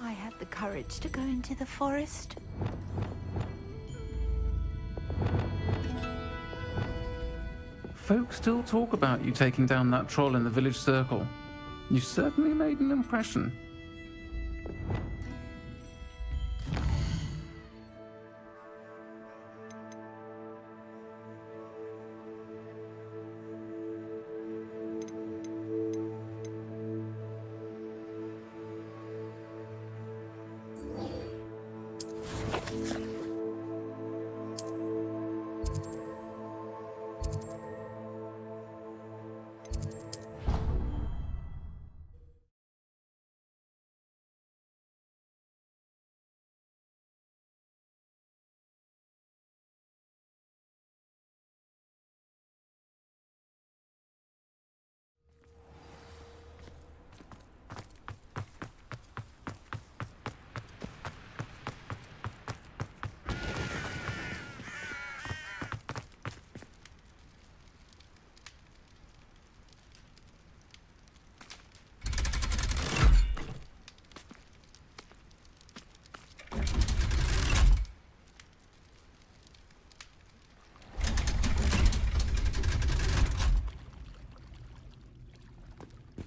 I had the courage to go into the forest. Folk still talk about you taking down that troll in the village circle. You certainly made an impression.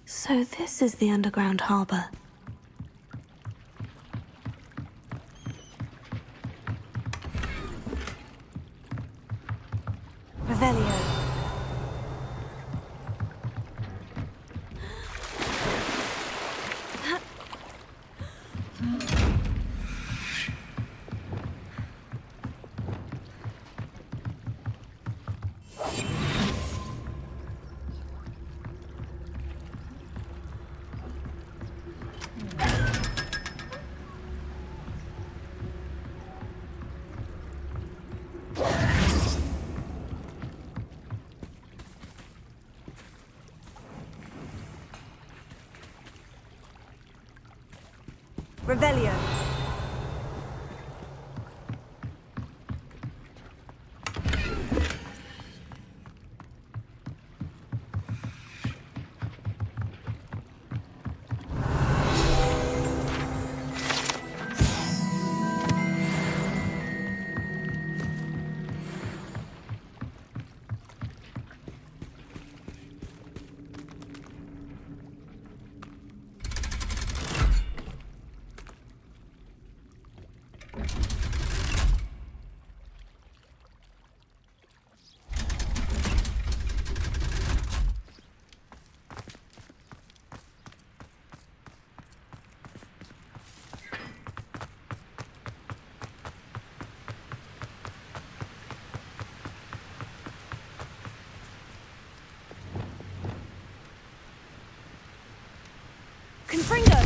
So this is the underground harbor. Revelio. Revelio. Confringo!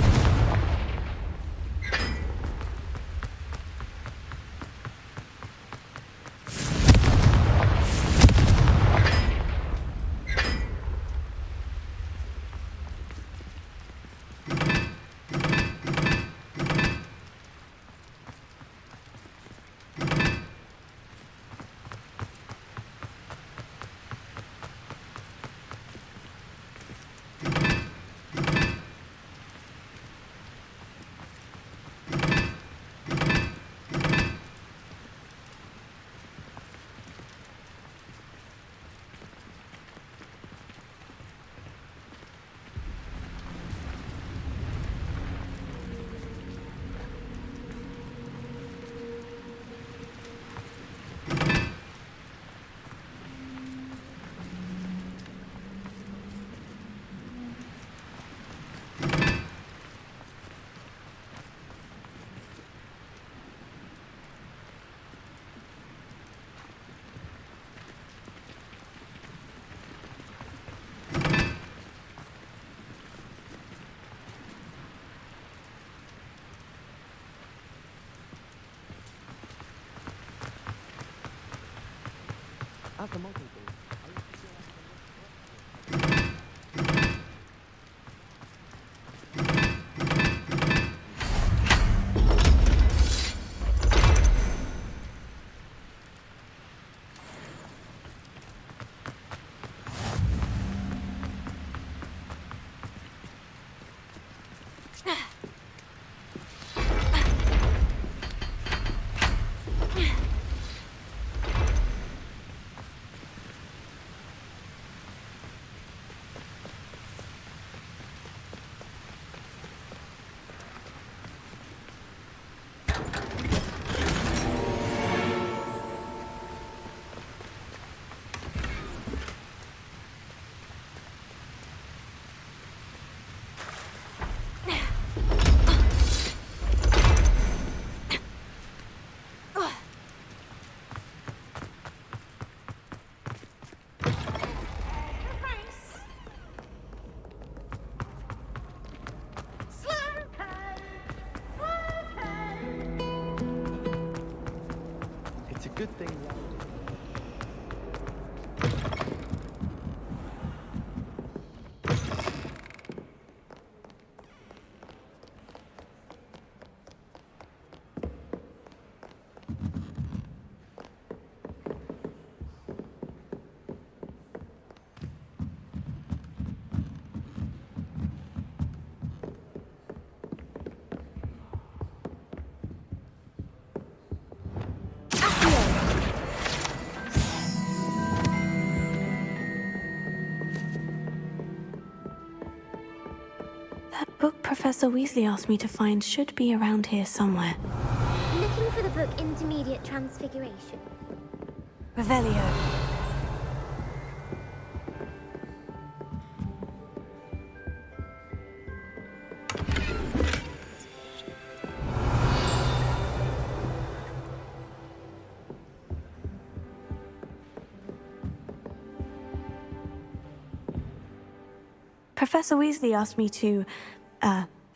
Good thing. That book Professor Weasley asked me to find should be around here somewhere. Looking for the book Intermediate Transfiguration. Revelio. Professor Weasley asked me to,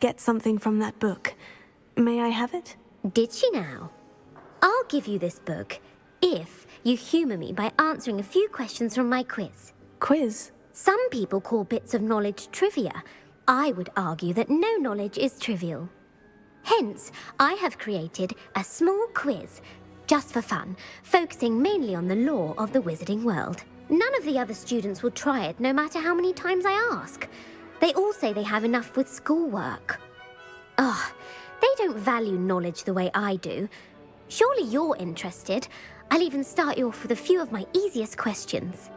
get something from that book. May I have it? Did she now? I'll give you this book if you humour me by answering a few questions from my quiz. Quiz? Some people call bits of knowledge trivia. I would argue that no knowledge is trivial. Hence, I have created a small quiz, just for fun, focusing mainly on the lore of the wizarding world. None of the other students will try it, no matter how many times I ask. They all say they have enough with schoolwork. Ugh, they don't value knowledge the way I do. Surely you're interested. I'll even start you off with a few of my easiest questions.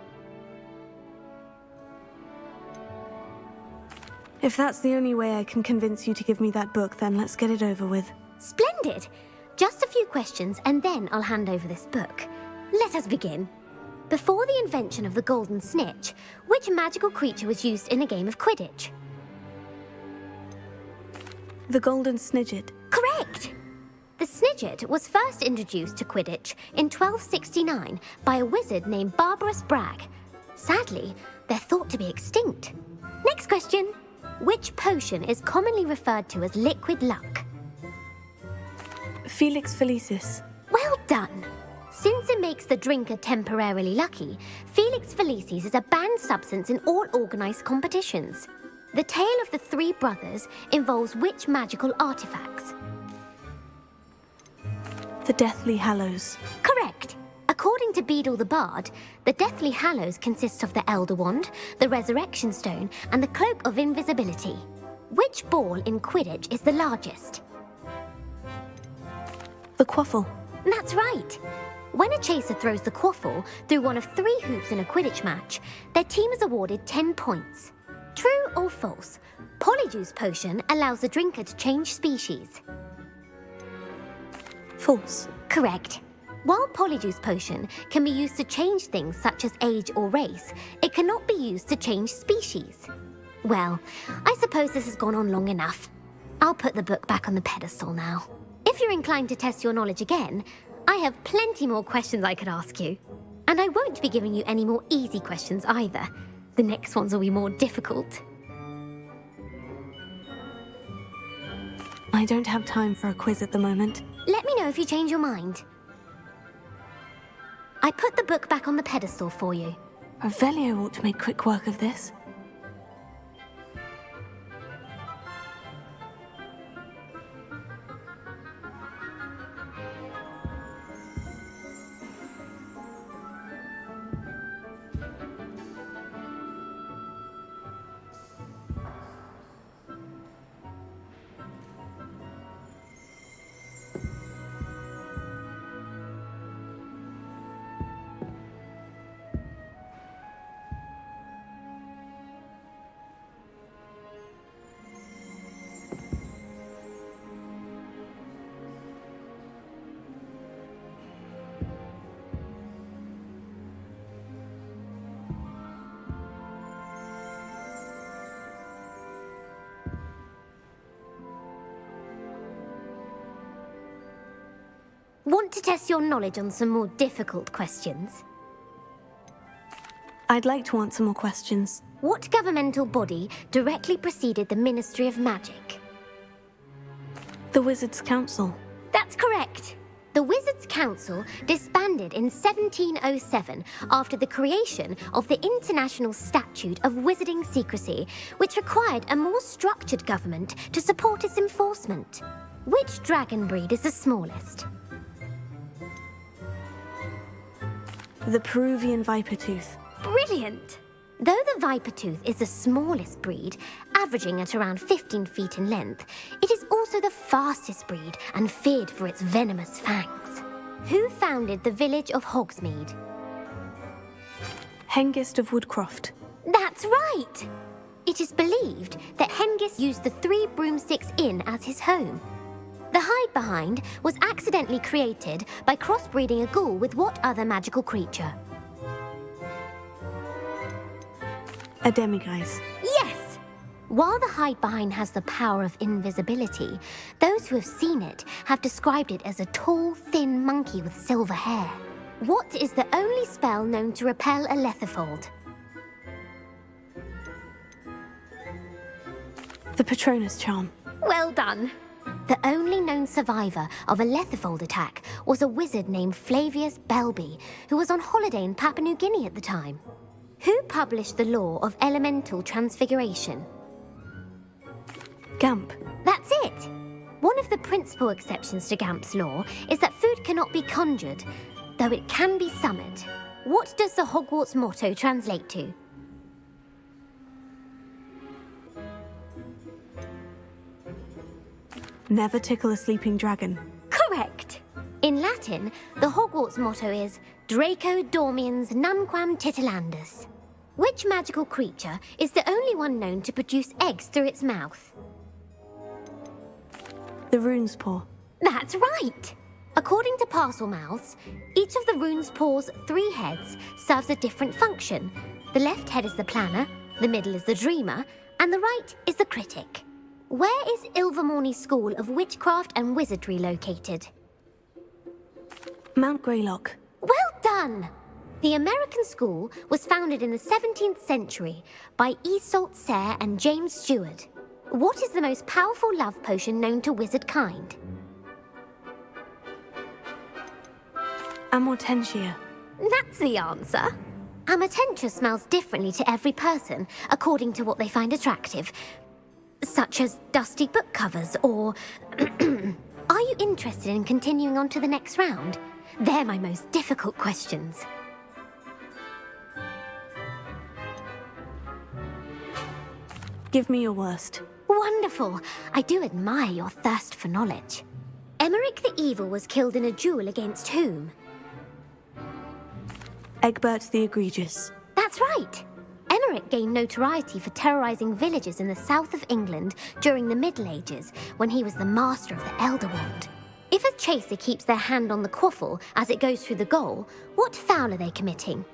If that's the only way I can convince you to give me that book, then let's get it over with. Splendid! Just a few questions and then I'll hand over this book. Let us begin. Before the invention of the golden snitch, which magical creature was used in a game of Quidditch? The Golden Snidget. Correct! The Snidget was first introduced to Quidditch in 1269 by a wizard named Barbarous Bragg. Sadly, they're thought to be extinct. Next question. Which potion is commonly referred to as liquid luck? Felix Felicis. Well done! Since it makes the drinker temporarily lucky, Felix Felicis is a banned substance in all organised competitions. The tale of the three brothers involves which magical artifacts? The Deathly Hallows. Correct! According to Beadle the Bard, the Deathly Hallows consists of the Elder Wand, the Resurrection Stone, and the Cloak of Invisibility. Which ball in Quidditch is the largest? The Quaffle. That's right! When a chaser throws the quaffle through one of 3 hoops in a Quidditch match, their team is awarded 10 points. True or false? Polyjuice Potion allows the drinker to change species. False. Correct. While Polyjuice Potion can be used to change things such as age or race, it cannot be used to change species. Well, I suppose this has gone on long enough. I'll put the book back on the pedestal now. If you're inclined to test your knowledge again, I have plenty more questions I could ask you. And I won't be giving you any more easy questions either. The next ones will be more difficult. I don't have time for a quiz at the moment. Let me know if you change your mind. I put the book back on the pedestal for you. Revelio ought to make quick work of this. Want to test your knowledge on some more difficult questions? I'd like to answer more questions. What governmental body directly preceded the Ministry of Magic? The Wizards' Council. That's correct. The The Wizards' Council disbanded in 1707 after the creation of the International Statute of Wizarding Secrecy, which required a more structured government to support its enforcement. Which dragon breed is the smallest? The Peruvian Vipertooth. Brilliant! Though the Vipertooth is the smallest breed, averaging at around 15 feet in length, it is also the fastest breed and feared for its venomous fangs. Who founded the village of Hogsmeade? Hengist of Woodcroft. That's right! It is believed that Hengist used the Three Broomsticks Inn as his home. The hide-behind was accidentally created by crossbreeding a ghoul with what other magical creature? A demiguise. Yes! While the hide-behind has the power of invisibility, those who have seen it have described it as a tall, thin monkey with silver hair. What is the only spell known to repel a lethifold? The Patronus charm. Well done! The only known survivor of a lethifold attack was a wizard named Flavius Belby, who was on holiday in Papua New Guinea at the time. Who published the law of elemental transfiguration? Gamp. That's it! One of the principal exceptions to Gamp's law is that food cannot be conjured, though it can be summoned. What does the Hogwarts motto translate to? Never tickle a sleeping dragon. Correct! In Latin, the Hogwarts motto is Draco Dormiens Nunquam Titilandus. Which magical creature is the only one known to produce eggs through its mouth? The Rune's Paw. That's right! According to Parselmouths, each of the Rune's Paw's 3 heads serves a different function. The left head is the planner, the middle is the dreamer, and the right is the critic. Where is Ilvermorny School of Witchcraft and Wizardry located? Mount Greylock. Well done! The American school was founded in the 17th century by Iseult Sayre and James Stewart. What is the most powerful love potion known to wizard kind? Amortentia. That's the answer. Amortentia smells differently to every person, according to what they find attractive, such as dusty book covers or... Are you interested in continuing on to the next round? They're my most difficult questions. Give me your worst. Wonderful. I do admire your thirst for knowledge. Emeric the Evil was killed in a duel against whom? Egbert the Egregious. That's right. Emeric gained notoriety for terrorizing villages in the south of England during the Middle Ages, when he was the master of the Elder Wand. If a chaser keeps their hand on the quaffle as it goes through the goal, what foul are they committing?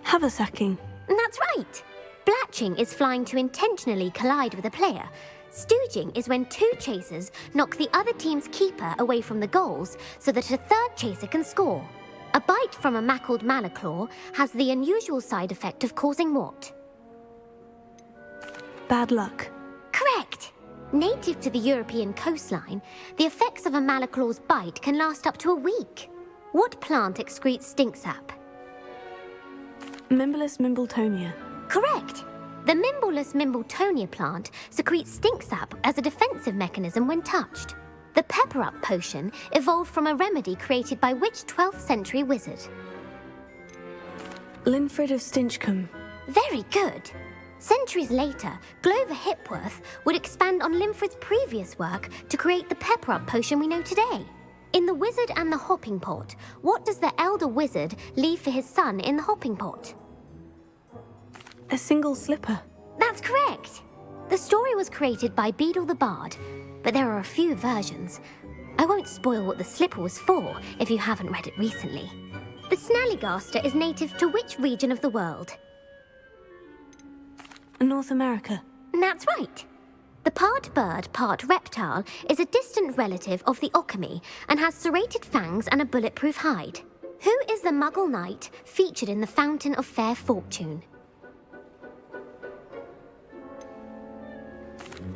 Haversacking. That's right. Blatching is flying to intentionally collide with a player. Stooging is when 2 chasers knock the other team's keeper away from the goals so that a third chaser can score. A bite from a mackled Malaclaw has the unusual side effect of causing what? Bad luck. Correct! Native to the European coastline, the effects of a Malaclaw's bite can last up to a week. What plant excretes stink sap? Mimblus Mimbletonia. Correct! The Mimblus Mimbletonia plant secretes stink sap as a defensive mechanism when touched. The Pepper Up potion evolved from a remedy created by which 12th century wizard? Linfred of Stinchcombe. Very good! Centuries later, Glover Hipworth would expand on Linfred's previous work to create the Pepper Up potion we know today. In The Wizard and the Hopping Pot, what does the elder wizard leave for his son in the hopping pot? A single slipper. That's correct! The story was created by Beadle the Bard, but there are a few versions. I won't spoil what the slipper was for if you haven't read it recently. The Snallygaster is native to which region of the world? North America. That's right. The part bird, part reptile is a distant relative of the Occamy and has serrated fangs and a bulletproof hide. Who is the Muggle knight featured in the Fountain of Fair Fortune?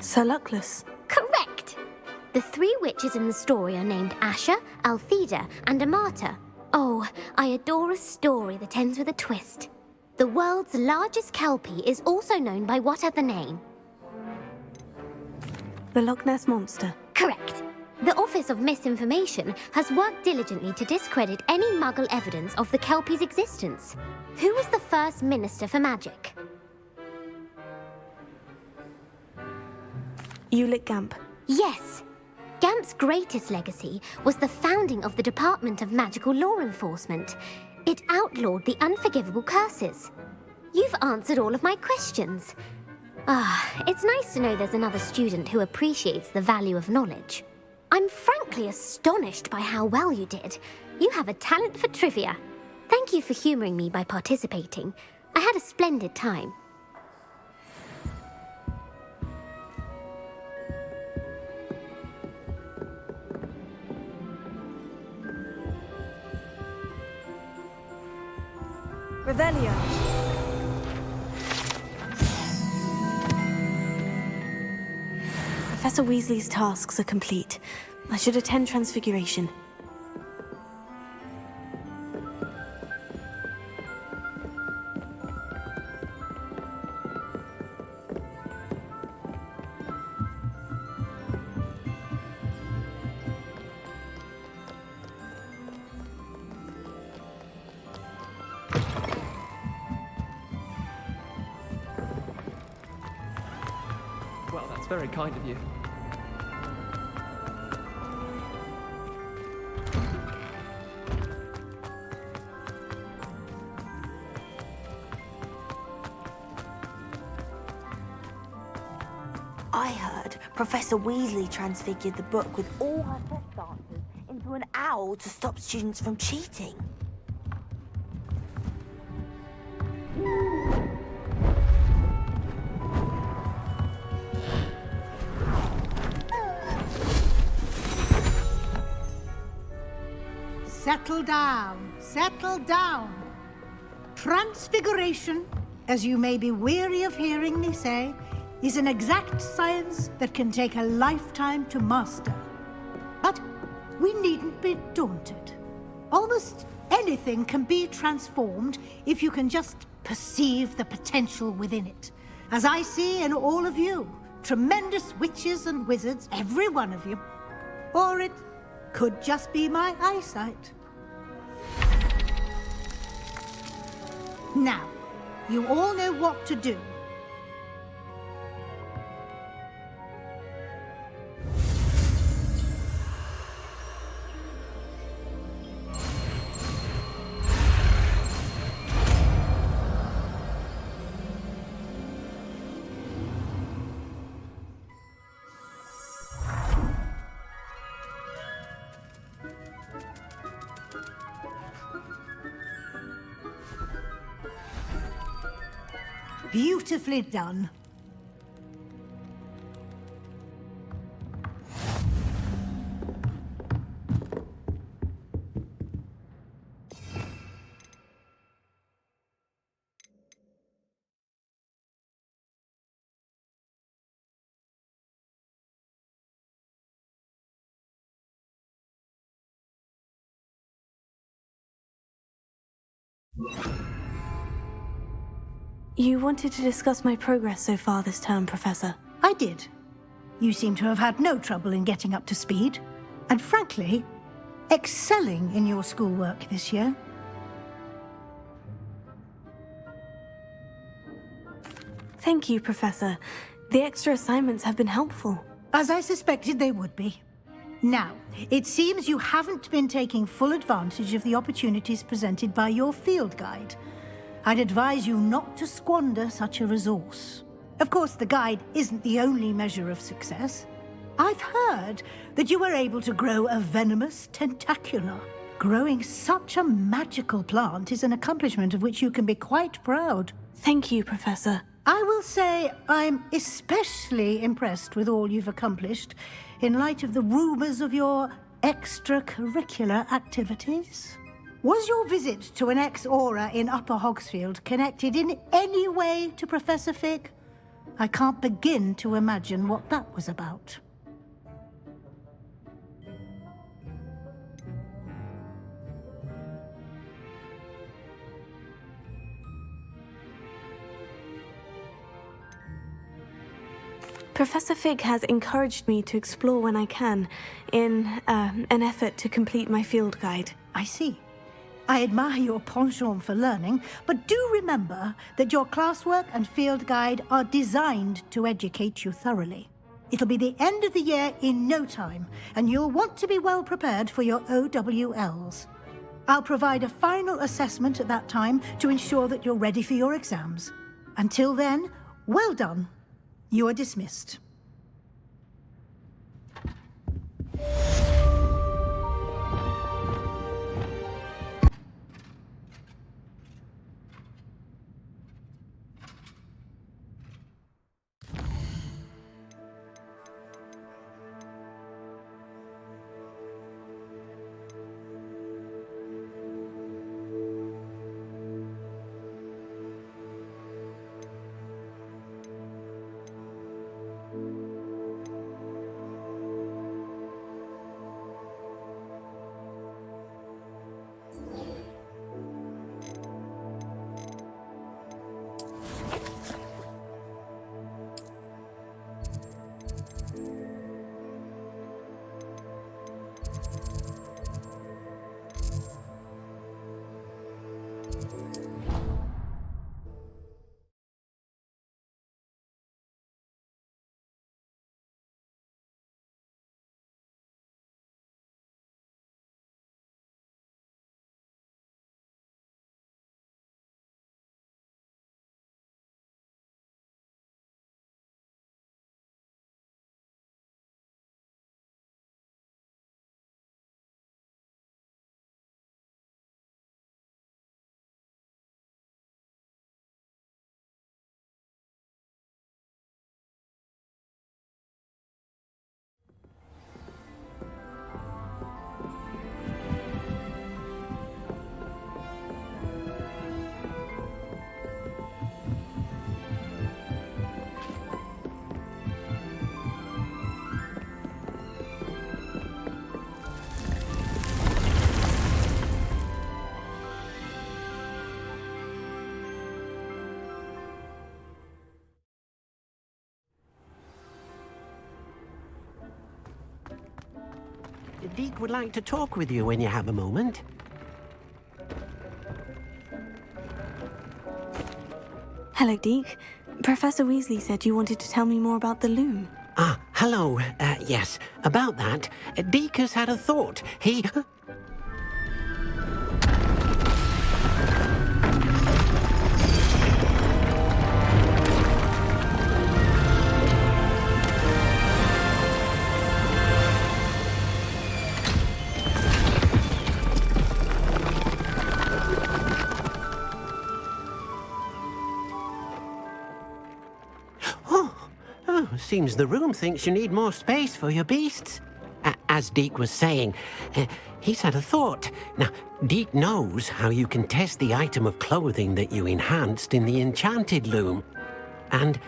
Sir Luckless. Correct! The 3 witches in the story are named Asha, Altheda, and Amata. Oh, I adore a story that ends with a twist. The world's largest kelpie is also known by what other name? The Loch Ness Monster. Correct. The Office of Misinformation has worked diligently to discredit any Muggle evidence of the kelpie's existence. Who was the first Minister for Magic? Ulick Gamp. Yes. Gamp's greatest legacy was the founding of the Department of Magical Law Enforcement. It outlawed the unforgivable curses. You've answered all of my questions. It's nice to know there's another student who appreciates the value of knowledge. I'm frankly astonished by how well you did. You have a talent for trivia. Thank you for humoring me by participating. I had a splendid time. Revelio. Professor Weasley's tasks are complete. I should attend Transfiguration. Well, that's very kind of you. I heard Professor Weasley transfigured the book with all her test answers into an owl to stop students from cheating. Settle down, settle down. Transfiguration, as you may be weary of hearing me say, is an exact science that can take a lifetime to master. But we needn't be daunted. Almost anything can be transformed if you can just perceive the potential within it. As I see in all of you, tremendous witches and wizards, every one of you. Or it could just be my eyesight. Now, you all know what to do. Beautifully done. You wanted to discuss my progress so far this term, Professor. I did. You seem to have had no trouble in getting up to speed, and frankly, excelling in your schoolwork this year. Thank you, Professor. The extra assignments have been helpful. As I suspected they would be. Now, it seems you haven't been taking full advantage of the opportunities presented by your field guide. I'd advise you not to squander such a resource. Of course, the guide isn't the only measure of success. I've heard that you were able to grow a venomous tentacula. Growing such a magical plant is an accomplishment of which you can be quite proud. Thank you, Professor. I will say I'm especially impressed with all you've accomplished in light of the rumors of your extracurricular activities. Was your visit to an ex-aura in Upper Hogsfield connected in any way to Professor Fig? I can't begin to imagine what that was about. Professor Fig has encouraged me to explore when I can, in an effort to complete my field guide. I see. I admire your penchant for learning, but do remember that your classwork and field guide are designed to educate you thoroughly. It'll be the end of the year in no time, and you'll want to be well prepared for your OWLs. I'll provide a final assessment at that time to ensure that you're ready for your exams. Until then, well done. You are dismissed. Deek would like to talk with you when you have a moment. Hello, Deke. Professor Weasley said you wanted to tell me more about the loom. Ah, hello. Yes, about that. Deek has had a thought. He... Seems the room thinks you need more space for your beasts. As Deek was saying, he's had a thought. Now, Deek knows how you can test the item of clothing that you enhanced in the enchanted loom. And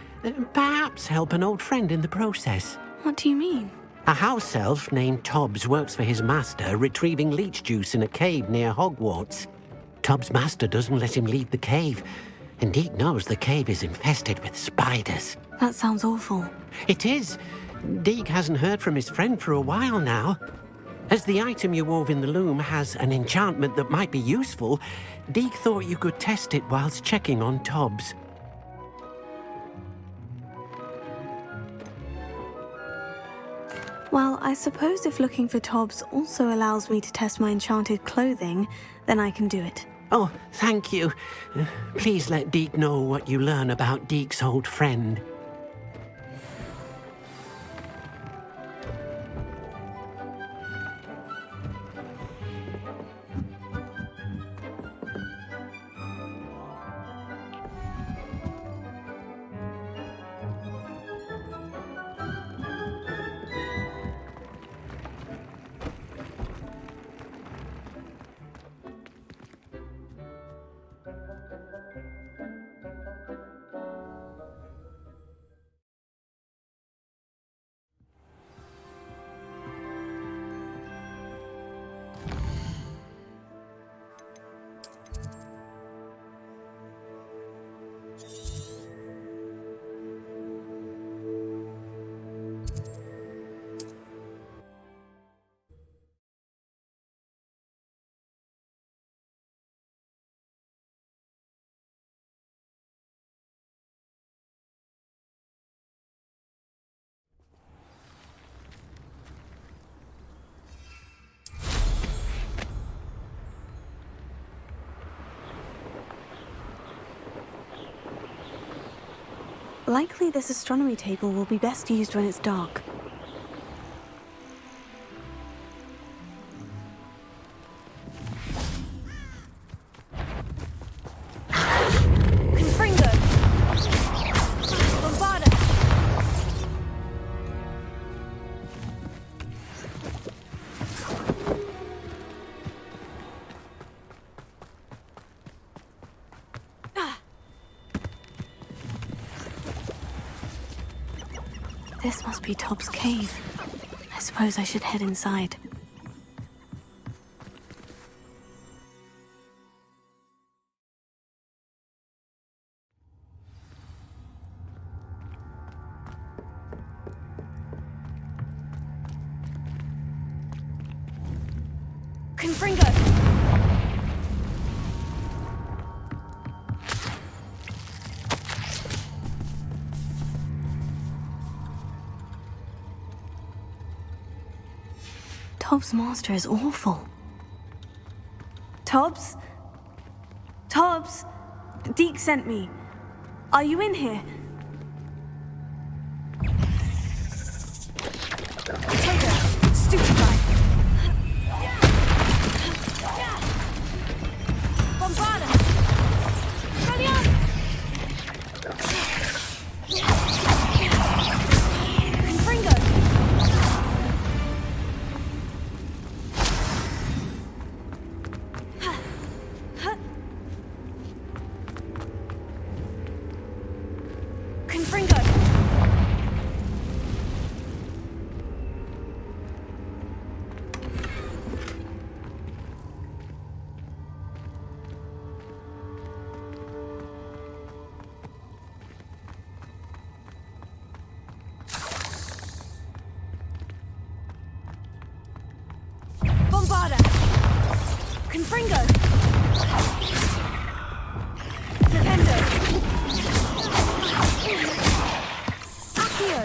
perhaps help an old friend in the process. What do you mean? A house elf named TOBBS works for his master, retrieving leech juice in a cave near Hogwarts. TOBBS' master doesn't let him leave the cave, and Deek knows the cave is infested with spiders. That sounds awful. It is. Deek hasn't heard from his friend for a while now. As the item you wove in the loom has an enchantment that might be useful, Deek thought you could test it whilst checking on TOBBS. Well, I suppose if looking for TOBBS also allows me to test my enchanted clothing, then I can do it. Oh, thank you. Please let Deek know what you learn about Deek's old friend. Likely this astronomy table will be best used when it's dark. Confringo! Bombarda! This must be TOBBS' cave. I suppose I should head inside. Confringo! TOBBS' master is awful. TOBBS? TOBBS? Deke sent me. Are you in here? Potato! Stupefy! Bombarda! Brilliant! Confringo! Confringo! Bombarda! Confringo! Flipendo! Accio!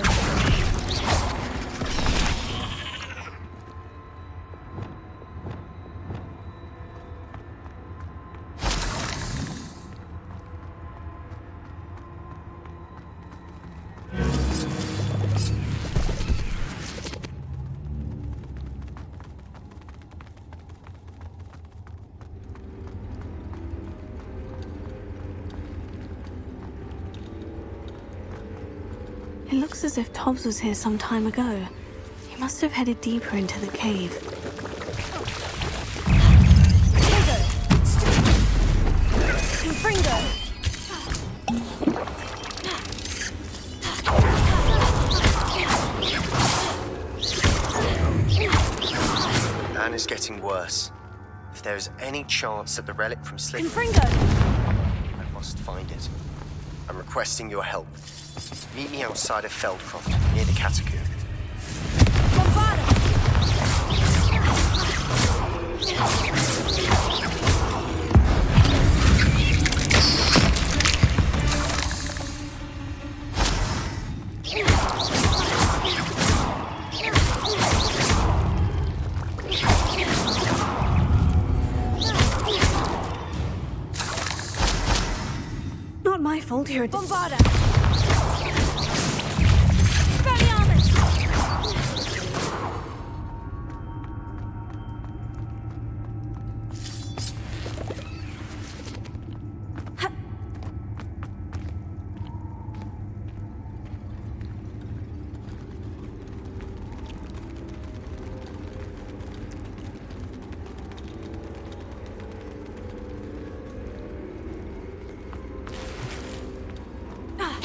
It looks as if TOBBS was here some time ago. He must have headed deeper into the cave. Potato! Confringo! Anne is getting worse. If there is any chance that the relic from Slytherin, Confringo! I must find it. I'm requesting your help. Meet me outside of FELDCROFT, near the catacomb. Bombarda! Not my fault you're a Bombarda! Expelliarmus! Ah.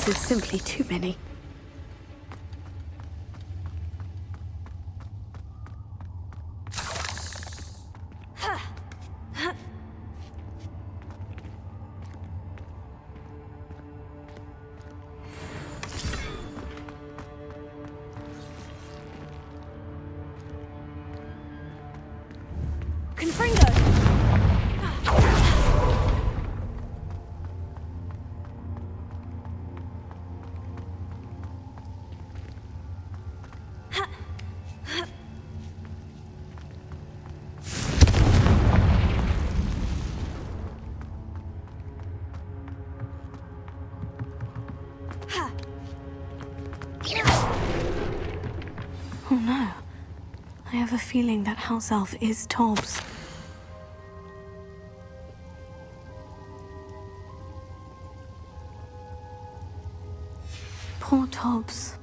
This is simply too many. Oh no. I have a feeling that house elf is TOBBS. Poor TOBBS.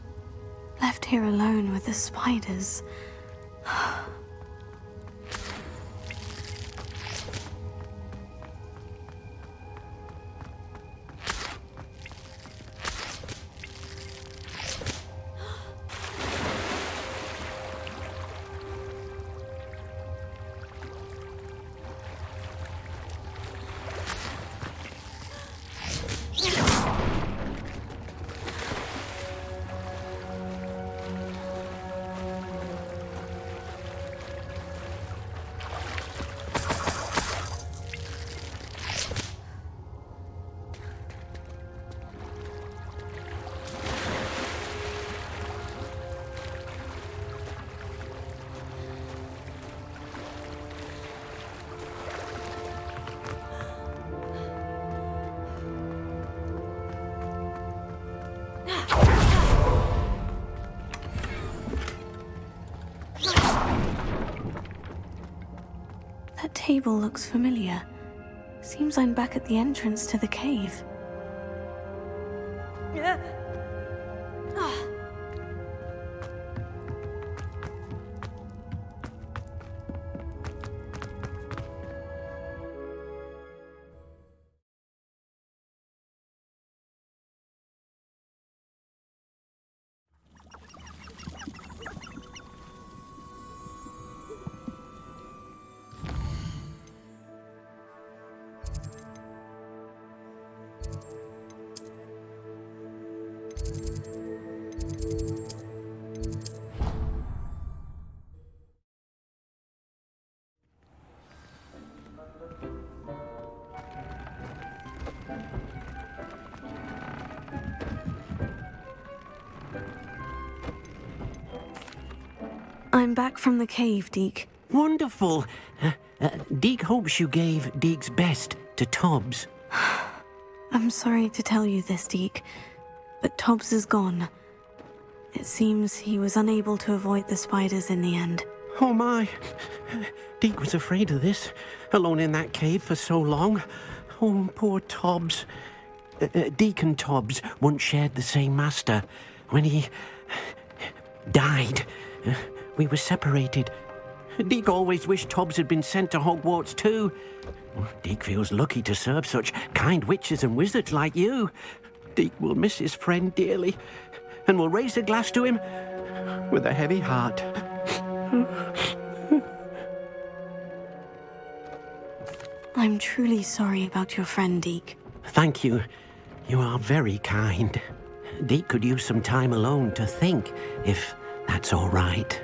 Left here alone with the spiders. That table looks familiar. Seems I'm back at the entrance to the cave. I'm back from the cave, Deke. Wonderful. Deke hopes you gave Deke's best to TOBBS. I'm sorry to tell you this, Deke, but TOBBS is gone. It seems he was unable to avoid the spiders in the end. Oh my. Deke was afraid of this, alone in that cave for so long. Oh, poor TOBBS. Deke and TOBBS once shared the same master. When he died, we were separated. Deke always wished TOBBS had been sent to Hogwarts too. Deke feels lucky to serve such kind witches and wizards like you. Deke will miss his friend dearly, and will raise a glass to him with a heavy heart. I'm truly sorry about your friend, Deke. Thank you. You are very kind. Deke could use some time alone to think, if that's all right.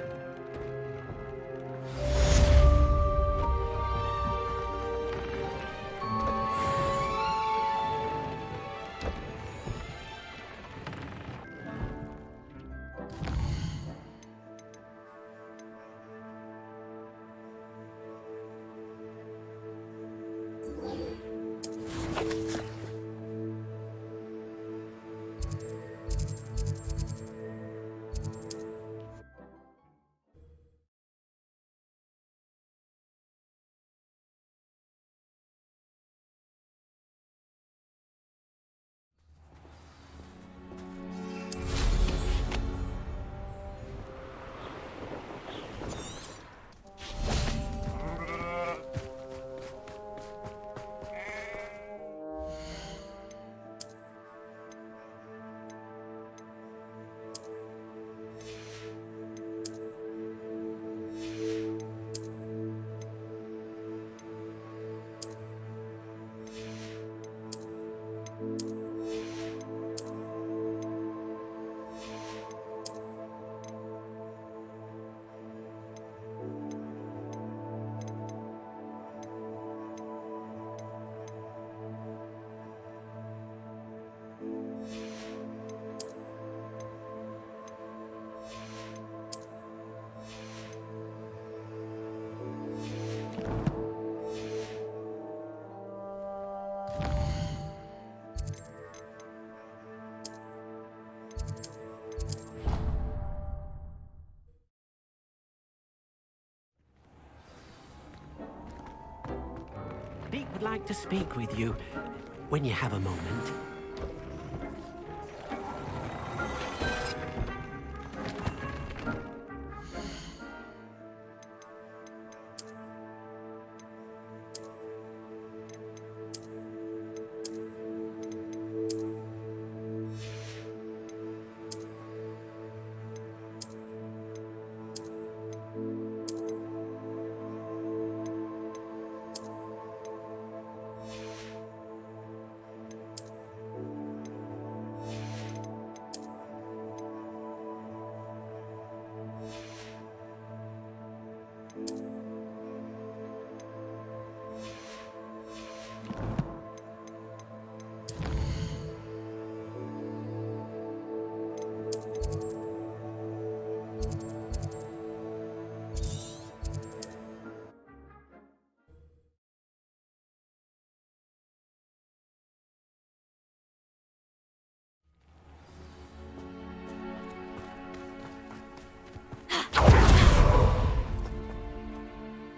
Deek would like to speak with you when you have a moment.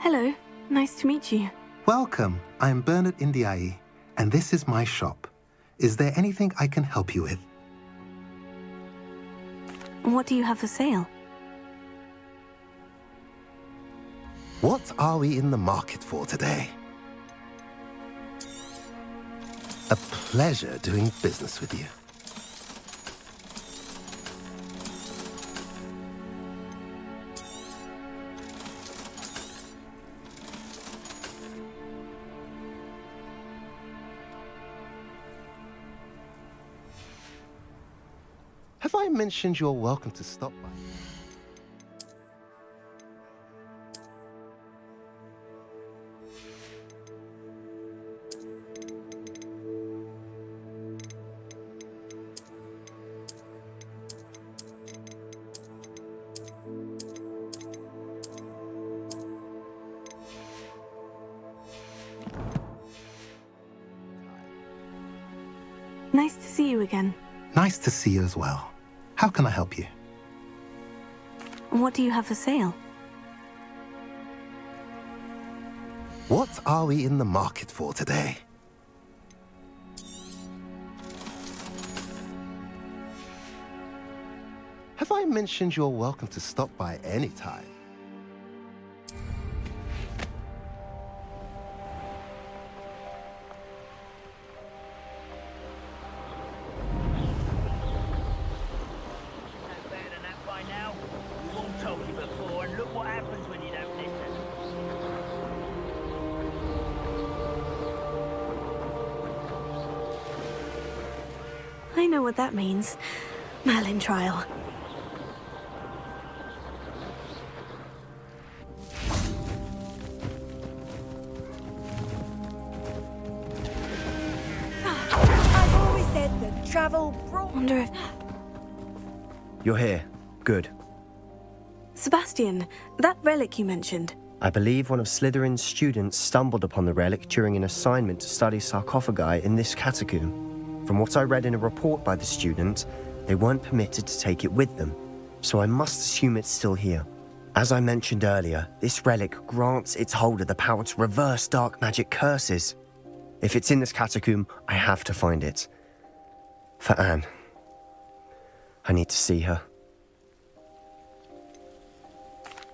Hello, nice to meet you. Welcome, I'm Bernard Indiai, and this is my shop. Is there anything I can help you with? What do you have for sale? What are we in the market for today? A pleasure doing business with you. Have I mentioned you're welcome to stop by? Nice to see you again. Nice to see you as well. How can I help you? What do you have for sale? What are we in the market for today? Have I mentioned you're welcome to stop by any time? I know what that means. Merlin trial. I've always said that travel brought... Wonder if... You're here. Good. Sebastian, that relic you mentioned. I believe one of Slytherin's students stumbled upon the relic during an assignment to study sarcophagi in this catacomb. From what I read in a report by the student, they weren't permitted to take it with them, so I must assume it's still here. As I mentioned earlier, this relic grants its holder the power to reverse dark magic curses. If it's in this catacomb, I have to find it. For Anne. I need to see her.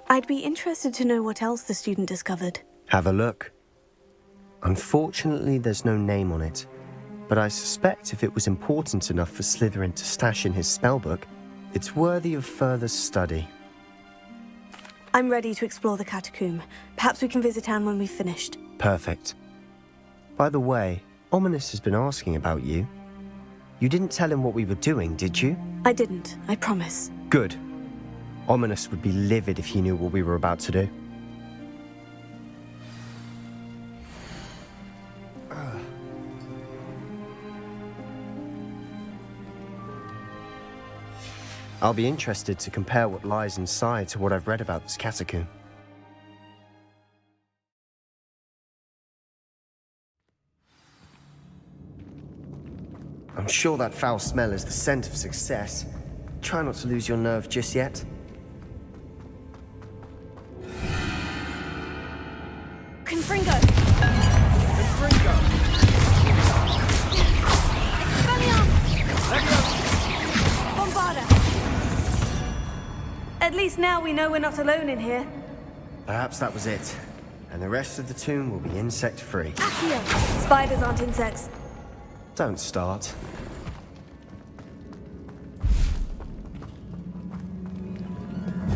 I'd be interested to know what else the student discovered. Have a look. Unfortunately, there's no name on it, but I suspect if it was important enough for Slytherin to stash in his spellbook, it's worthy of further study. I'm ready to explore the catacomb. Perhaps we can visit Anne when we've finished. Perfect. By the way, Ominous has been asking about you. You didn't tell him what we were doing, did you? I didn't, I promise. Good. Ominous would be livid if he knew what we were about to do. I'll be interested to compare what lies inside to what I've read about this catacomb. I'm sure that foul smell is the scent of success. Try not to lose your nerve just yet. Confringo! At least now we know we're not alone in here. Perhaps that was it. And the rest of the tomb will be insect-free. Accio! Spiders aren't insects. Don't start.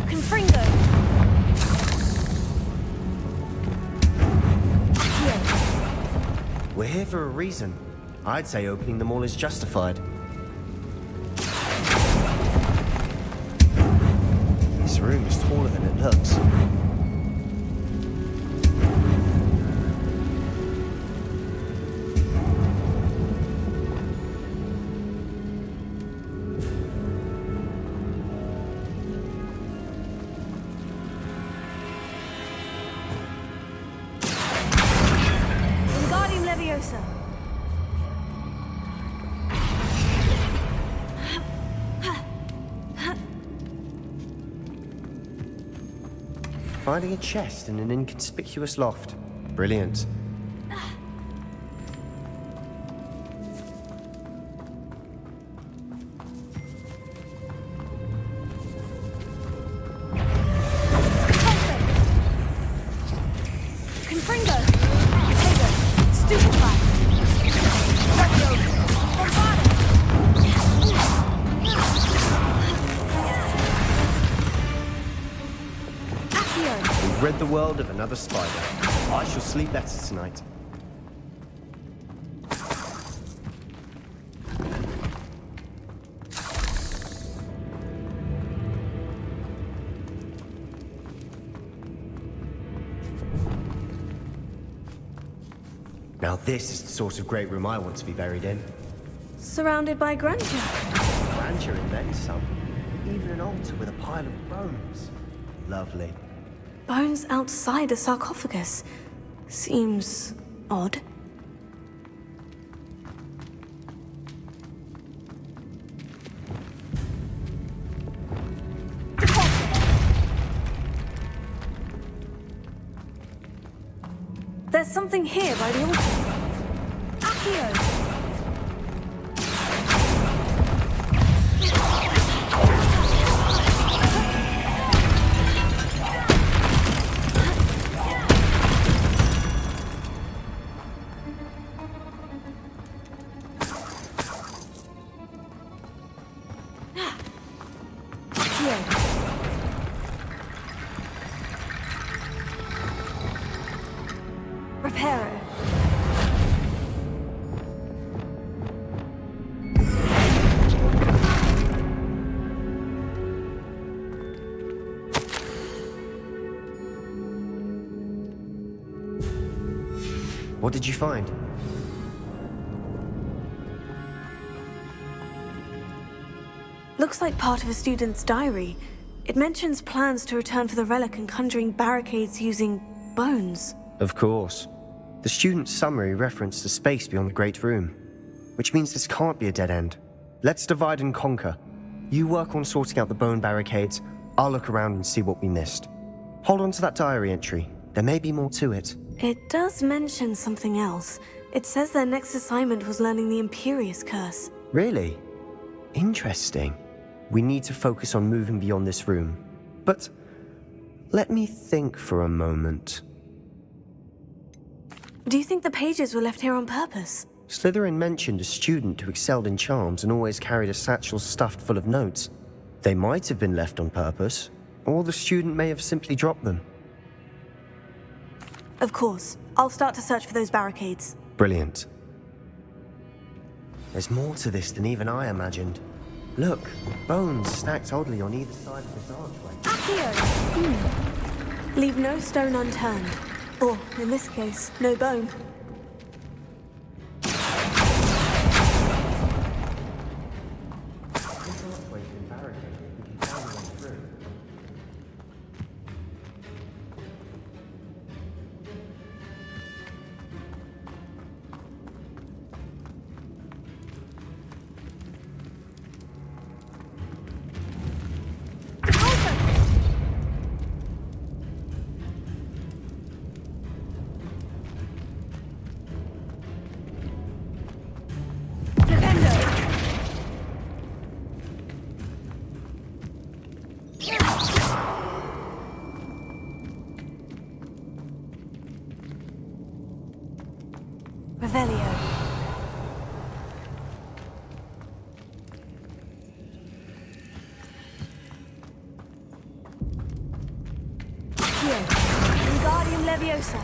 Confringo! We're here for a reason. I'd say opening them all is justified. This room is taller than it looks. Wingardium Leviosa. Finding a chest in an inconspicuous loft. Brilliant. Confringo! Potato! Stupefy! Accio! Bombarded! Accio! We've rid the world of another spider. I shall sleep better tonight. Now this is the sort of great room I want to be buried in. Surrounded by grandeur. Grandeur and then some. Even an altar with a pile of bones. Lovely. Bones outside a sarcophagus. Seems odd. There's something here by the altar. Accio! Reparo. What did you find? Looks like part of a student's diary. It mentions plans to return for the relic and conjuring barricades using bones. Of course. The student's summary referenced a space beyond the Great Room, which means this can't be a dead end. Let's divide and conquer. You work on sorting out the bone barricades, I'll look around and see what we missed. Hold on to that diary entry. There may be more to it. It does mention something else. It says their next assignment was learning the Imperious Curse. Really? Interesting. We need to focus on moving beyond this room. But let me think for a moment. Do you think the pages were left here on purpose? Slytherin mentioned a student who excelled in charms and always carried a satchel stuffed full of notes. They might have been left on purpose, or the student may have simply dropped them. Of course. I'll start to search for those barricades. Brilliant. There's more to this than even I imagined. Look, bones stacked oddly on either side of this archway. Accio! Leave no stone unturned. Or, in this case, no bone. Revelio. Here. Wingardium Leviosa.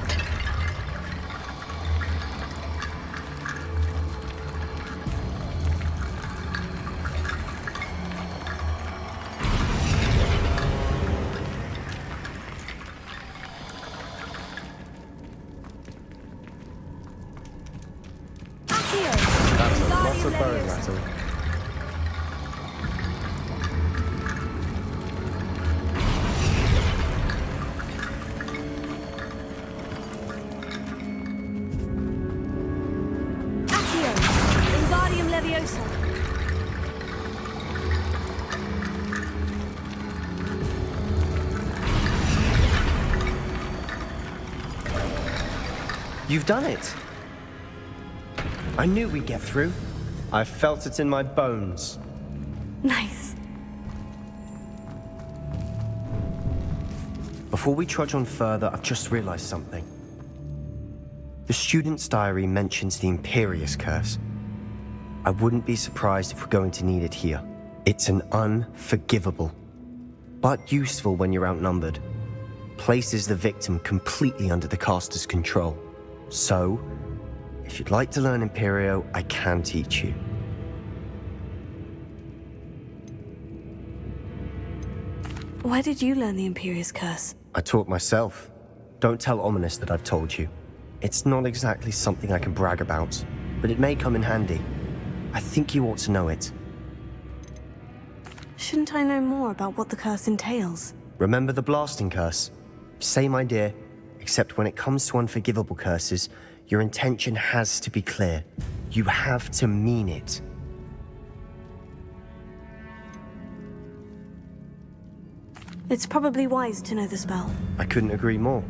That's a lot of bone rattle. Accio. Wingardium Leviosa. You've done it! I knew we'd get through. I felt it in my bones. Nice. Before we trudge on further, I've just realized something. The student's diary mentions the Imperious Curse. I wouldn't be surprised if we're going to need it here. It's an unforgivable, but useful when you're outnumbered. Places the victim completely under the caster's control. So, if you'd like to learn Imperio, I can teach you. Where did you learn the Imperious Curse? I taught myself. Don't tell Ominous that I've told you. It's not exactly something I can brag about, but it may come in handy. I think you ought to know it. Shouldn't I know more about what the curse entails? Remember the blasting curse? Same idea, except when it comes to unforgivable curses, your intention has to be clear. You have to mean it. It's probably wise to know the spell. I couldn't agree more.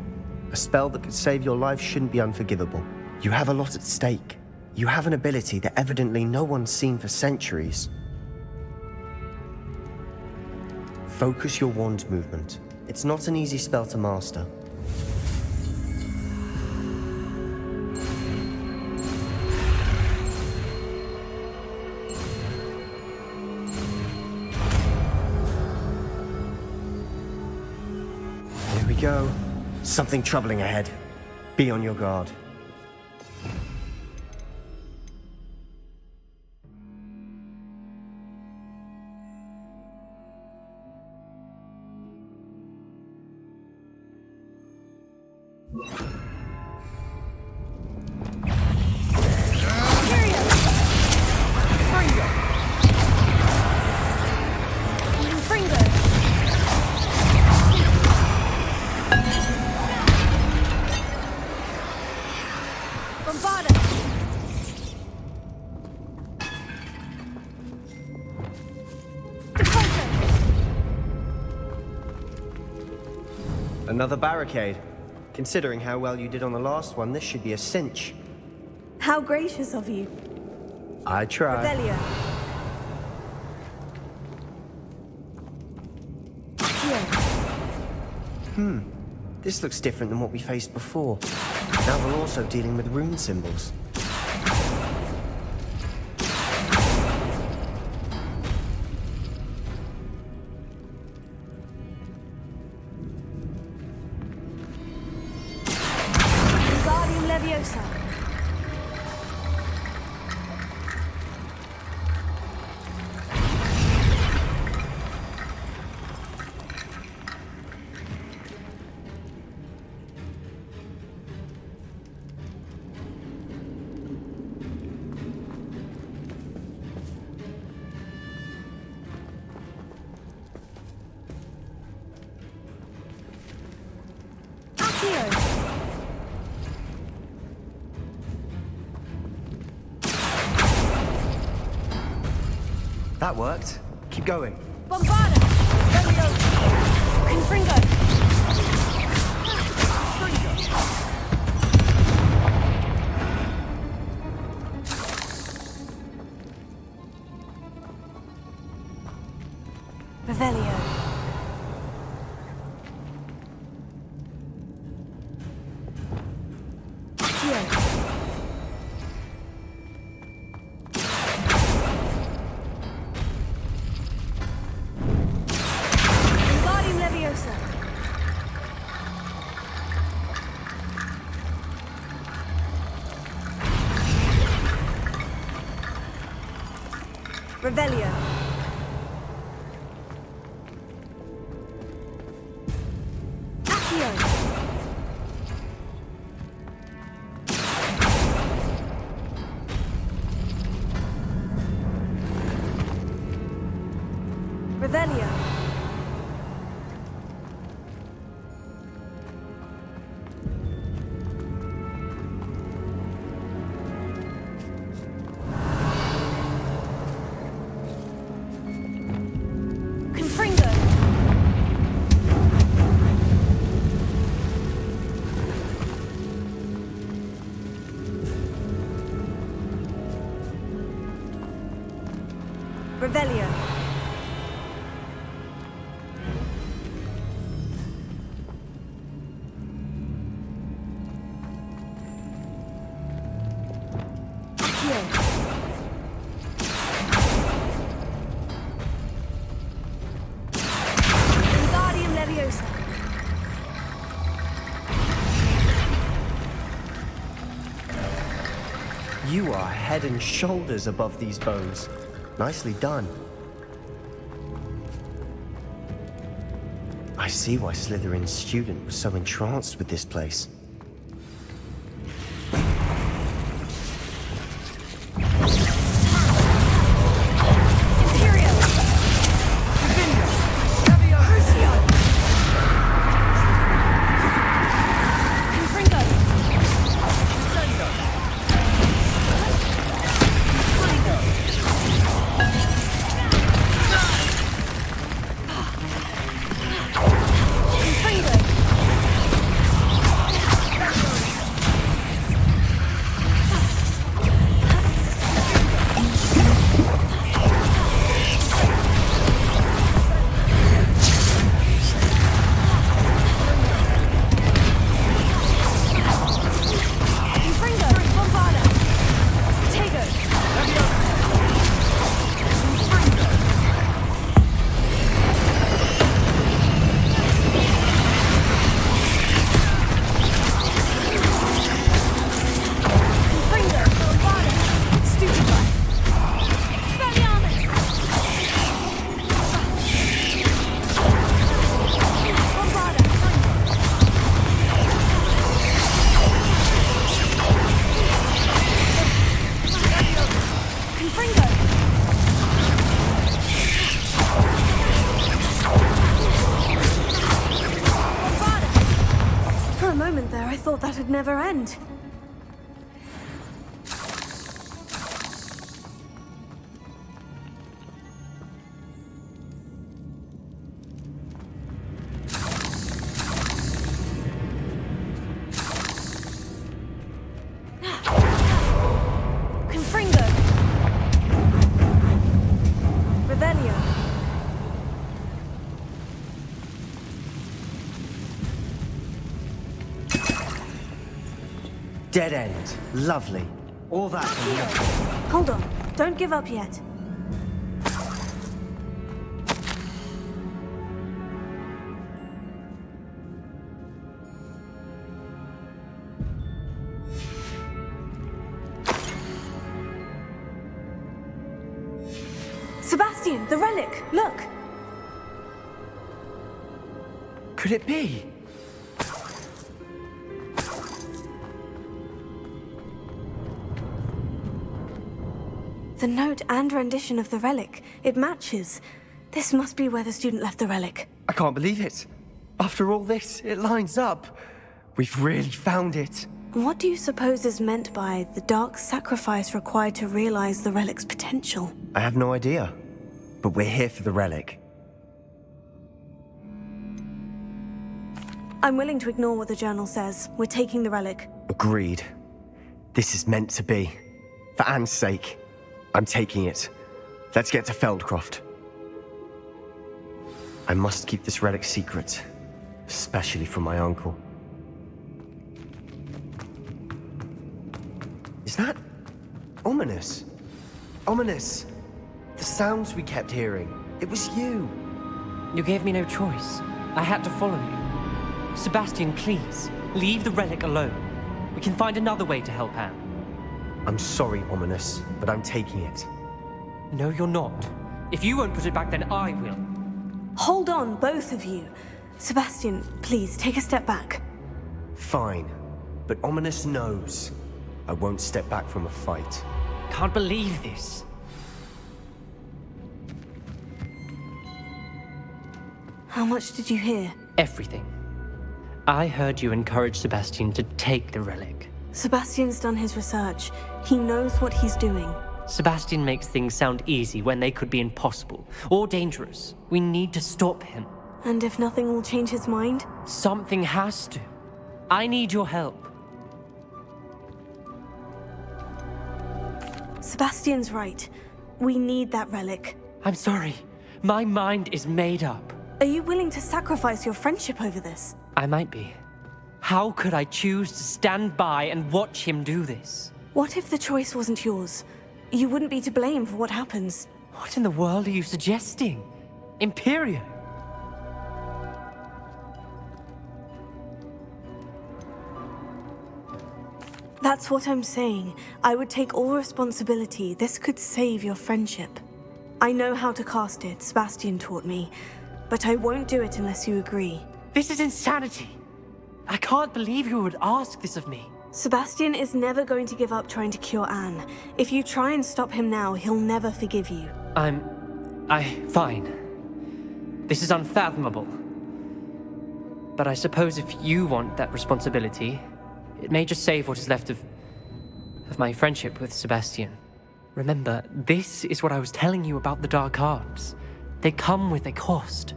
A spell that could save your life shouldn't be unforgivable. You have a lot at stake. You have an ability that evidently no one's seen for centuries. Focus your wand movement. It's not an easy spell to master. Here we go. Something troubling ahead. Be on your guard. Another barricade. Considering how well you did on the last one, this should be a cinch. How gracious of you. I tried. Revelio. This looks different than what we faced before. Now we're also dealing with rune symbols. Wingardium Leviosa. That worked. Keep going. Bombarda! Leviosa! Confringo! Revelio. Revelio. Accio. Revelio. Confringo. Revelio. Wingardium Leviosa. You are head and shoulders above these bones. Nicely done. I see why Slytherin's student was so entranced with this place. Imperio. Gryffindor. Crucio. Confringo. Confringo. Confringo. Bombarda. Tego. Confringo. Bombarda. Stupefy. Expelliarmus. Bombarda. Confringo. Bombarda. For a moment there, I thought that'd never end. Confringo. Revelio. Dead end. Lovely. All that and nothing. Hold on. Don't give up yet. Sebastian, the relic! Look! Could it be? The note and rendition of the relic. It matches. This must be where the student left the relic. I can't believe it. After all this, it lines up. We've really found it. What do you suppose is meant by the dark sacrifice required to realize the relic's potential? I have no idea. But we're here for the relic. I'm willing to ignore what the journal says. We're taking the relic. Agreed. This is meant to be. For Anne's sake. I'm taking it. Let's get to FELDCROFT. I must keep this relic secret. Especially from my uncle. Is that ominous? Ominous. The sounds we kept hearing. It was you. You gave me no choice. I had to follow you. Sebastian, please, leave the relic alone. We can find another way to help Anne. I'm sorry, Ominous, but I'm taking it. No, you're not. If you won't put it back, then I will. Hold on, both of you. Sebastian, please, take a step back. Fine. But Ominous knows I won't step back from a fight. Can't believe this. How much did you hear? Everything. I heard you encourage Sebastian to take the relic. Sebastian's done his research. He knows what he's doing. Sebastian makes things sound easy when they could be impossible or dangerous. We need to stop him. And if nothing will change his mind? Something has to. I need your help. Sebastian's right. We need that relic. I'm sorry. My mind is made up. Are you willing to sacrifice your friendship over this? I might be. How could I choose to stand by and watch him do this? What if the choice wasn't yours? You wouldn't be to blame for what happens. What in the world are you suggesting? IMPERIO? That's what I'm saying. I would take all responsibility. This could save your friendship. I know how to cast it, Sebastian taught me. But I won't do it unless you agree. This is insanity. I can't believe you would ask this of me. Sebastian is never going to give up trying to cure Anne. If you try and stop him now, he'll never forgive you. Fine. This is unfathomable. But I suppose if you want that responsibility, it may just save what is left of my friendship with Sebastian. Remember, this is what I was telling you about the dark arts. They come with a cost.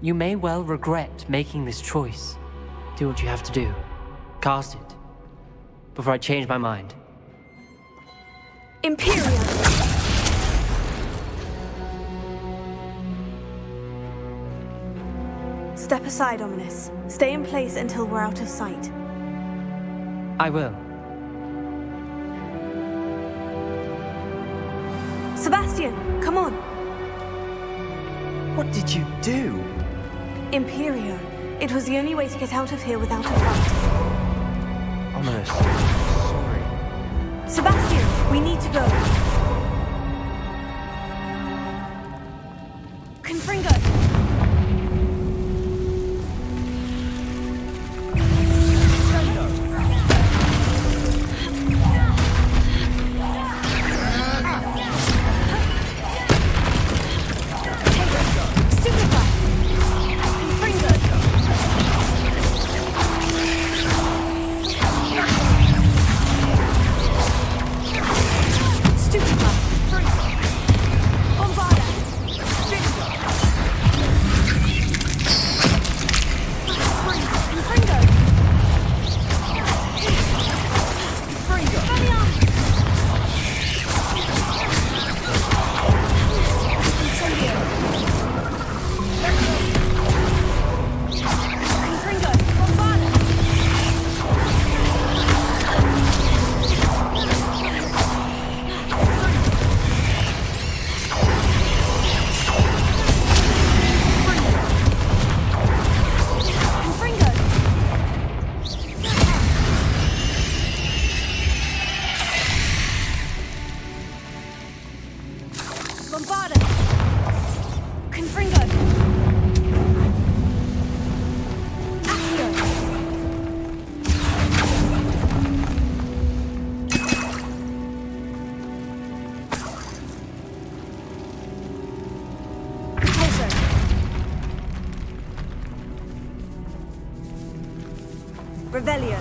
You may well regret making this choice. Do what you have to do. Cast it. Before I change my mind. IMPERIO! Step aside, Ominous. Stay in place until we're out of sight. I will. Sebastian, come on! What did you do? IMPERIO. It was the only way to get out of here without a fight. Ominous. Sorry. Sebastian, we need to go. Confringo! Revelio.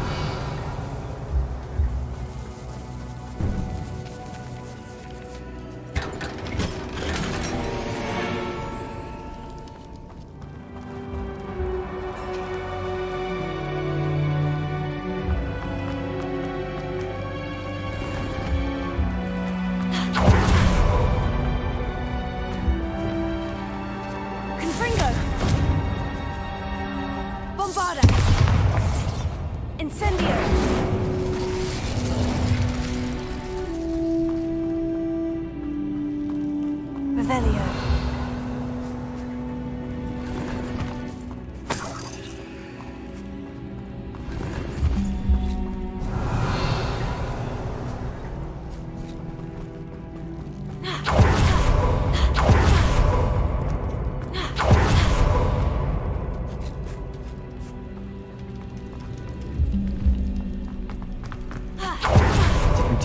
Confringo. Bombarda. Incendio! Revelio.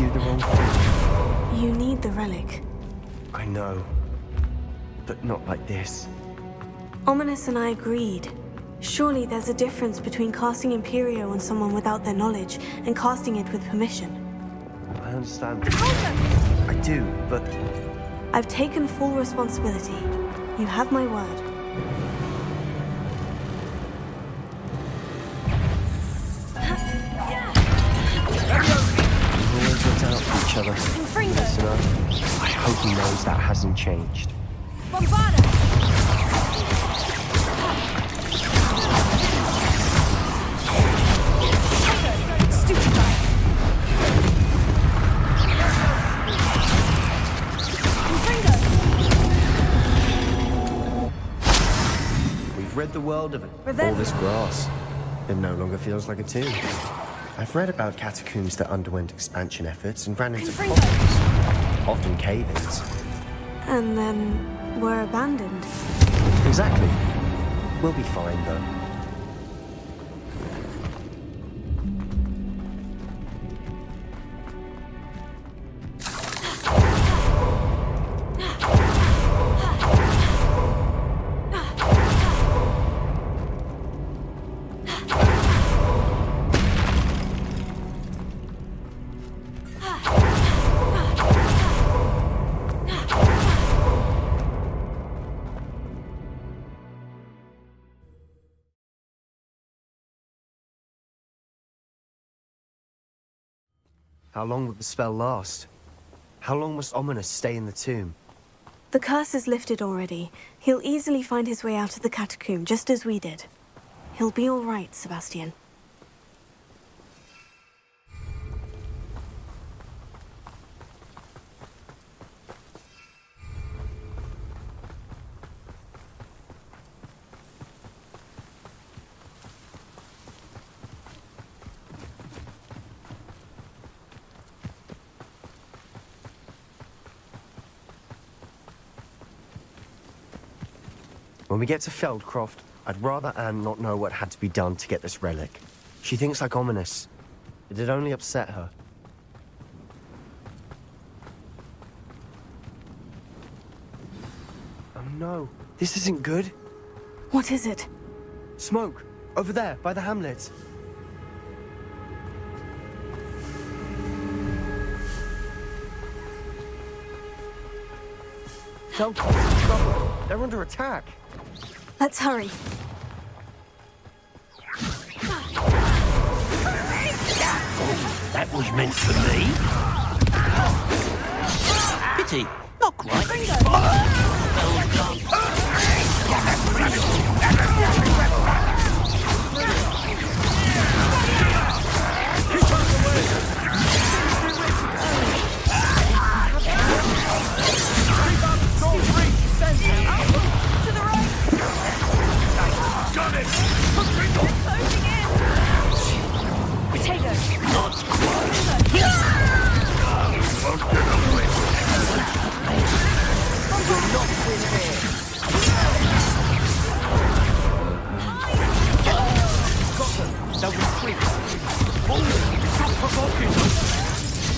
do the wrong thing. You need the relic. I know. But not like this. Ominous and I agreed. Surely there's a difference between casting Imperio on someone without their knowledge and casting it with permission. I understand. I do, but... I've taken full responsibility. You have my word. We've always looked out for each other. Listener, I hope he knows that hasn't changed. We've rid the world of it. All this grass. It no longer feels like a tomb. I've read about catacombs that underwent expansion efforts and ran into problems. Often cave-ins. And then were abandoned. Exactly. We'll be fine, though. How long would the spell last? How long must Ominous stay in the tomb? The curse is lifted already. He'll easily find his way out of the catacomb, just as we did. He'll be all right, Sebastian. When we get to FELDCROFT, I'd rather Anne not know what had to be done to get this relic. She thinks like Ominous. It'd only upset her. Oh no, this isn't good. What is it? Smoke! Over there, by the hamlet. FELDCROFT's in trouble. They're under attack. Let's hurry. That was meant for me. Pity, not quite.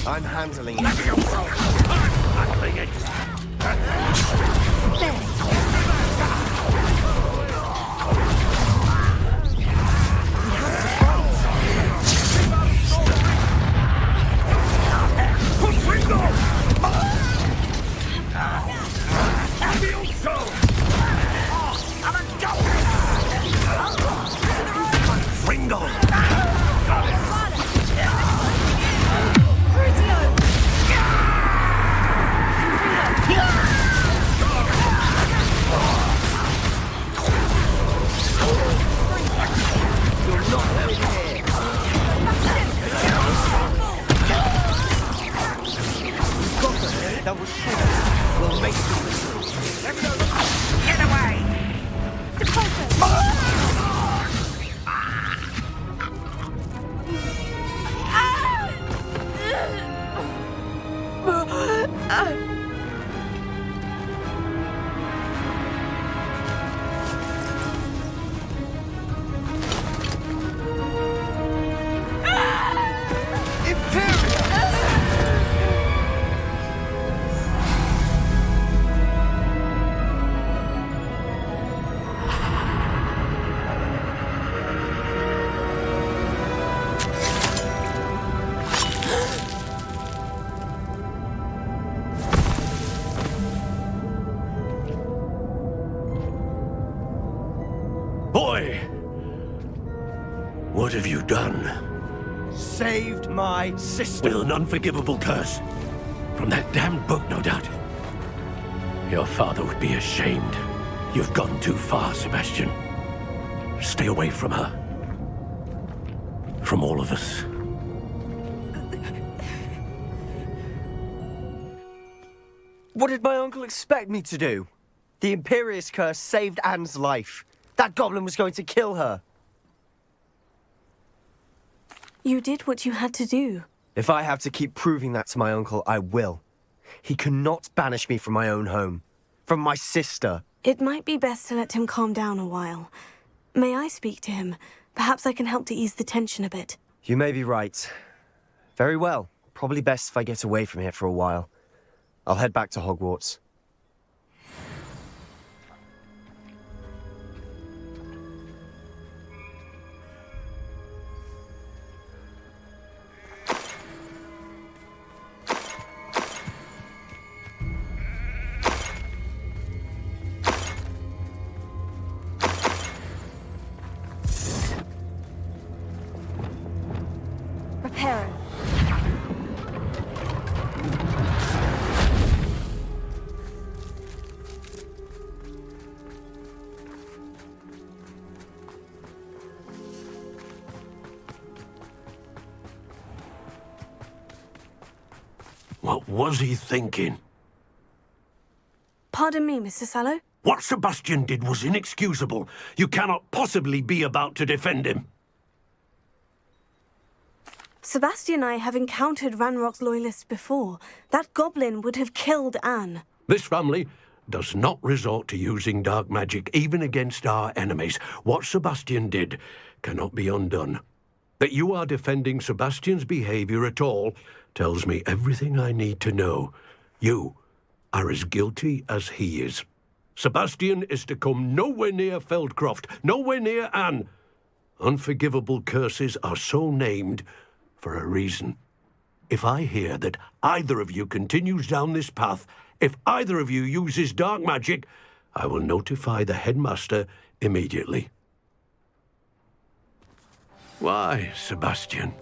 I'm handling it. Handling it. What have you done? Saved my sister. With an unforgivable curse. From that damned book, no doubt. Your father would be ashamed. You've gone too far, Sebastian. Stay away from her. From all of us. What did my uncle expect me to do? The Imperious curse saved Anne's life. That goblin was going to kill her. You did what you had to do. If I have to keep proving that to my uncle, I will. He cannot banish me from my own home. From my sister. It might be best to let him calm down a while. May I speak to him? Perhaps I can help to ease the tension a bit. You may be right. Very well. Probably best if I get away from here for a while. I'll head back to Hogwarts. Reparo. What was he thinking? Pardon me, Mr. Sallow? What Sebastian did was inexcusable. You cannot possibly be about to defend him. Sebastian and I have encountered Ranrock's loyalists before. That goblin would have killed Anne. This family does not resort to using dark magic even against our enemies. What Sebastian did cannot be undone. That you are defending Sebastian's behavior at all tells me everything I need to know. You are as guilty as he is. Sebastian is to come nowhere near FELDCROFT, nowhere near Anne. Unforgivable curses are so named for a reason. If I hear that either of you continues down this path, if either of you uses dark magic, I will notify the headmaster immediately. Why, Sebastian?